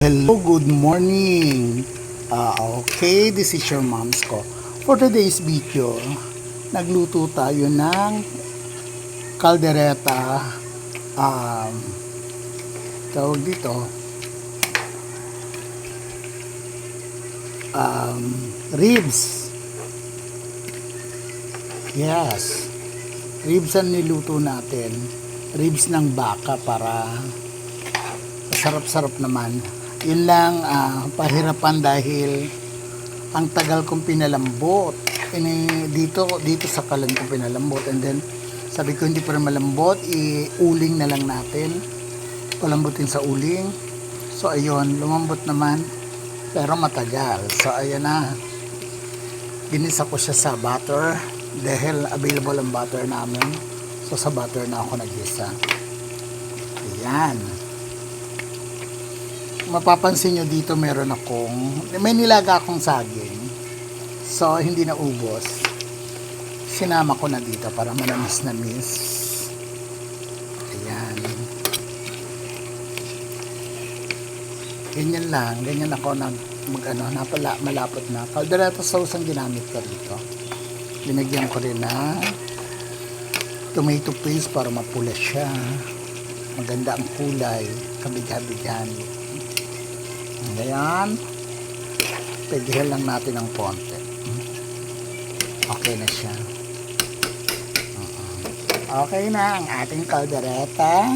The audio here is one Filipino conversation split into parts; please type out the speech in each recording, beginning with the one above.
Hello, good morning. Okay, this is your mom's ko. For today's video, nagluto tayo ng kaldereta. Tawag dito, ribs. Yes, ribs ang niluto natin. Ribs ng baka para sarap-sarap naman. Yun lang, pahirapan dahil ang tagal kong pinalambot. Dito sa kalan ko pinalambot, and then sabi ko hindi pa rin malambot, uling na lang natin, palambutin sa uling. So ayun, lumambot naman pero matagal. So ayun na, ginisa ko siya sa butter dahil available ang butter namin. So sa butter na ako nagisa. Ayan, mapapansin nyo dito may nilaga akong saging, so hindi na ubos, sinama ko na dito para manamis-namis. Ayan, ganyan lang, ganyan ako malapot na. Kaldereta sauce ang ginamit ko dito. Binagyan ko rin na tomato paste para mapula siya, maganda ang kulay, kabig-habighan. Ayan, pedihan lang natin ng konti. Okay na siya. Okay na ang ating kaldereta.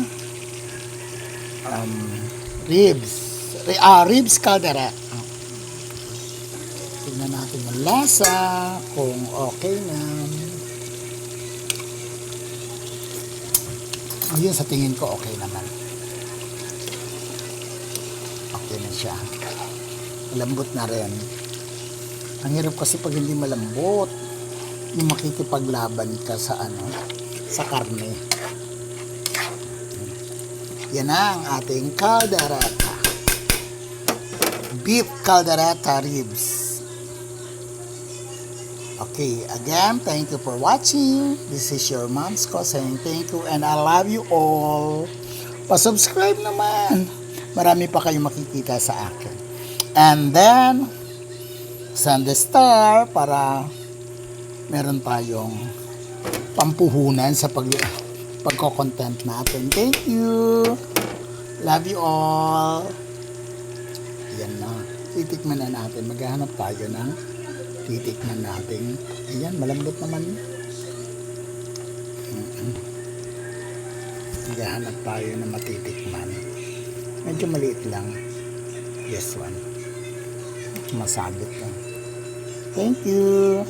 Ribs kaldereta. Tignan natin ang lasa kung okay na. Ayun, sa tingin ko okay naman. Okay na siya. Malambot na rin. Ang hirap kasi pag hindi malambot, yung makikipaglaban ka sa sa karne. Yan ang ating kaldereta. Beef kaldereta ribs. Okay, again, thank you for watching. This is your mom's ko saying thank you and I love you all. Pa-subscribe naman. Marami pa kayong makikita sa akin. And then, send the star para meron tayong pampuhunan sa pagko-content natin. Thank you. Love you all. Yan na. Titikman na natin. Maghahanap tayo ng titikman natin. Ayan, malambot naman. Maghahanap tayo na matitikman. Medyo maliit lang. Yes, one. Masabit lang. Thank you.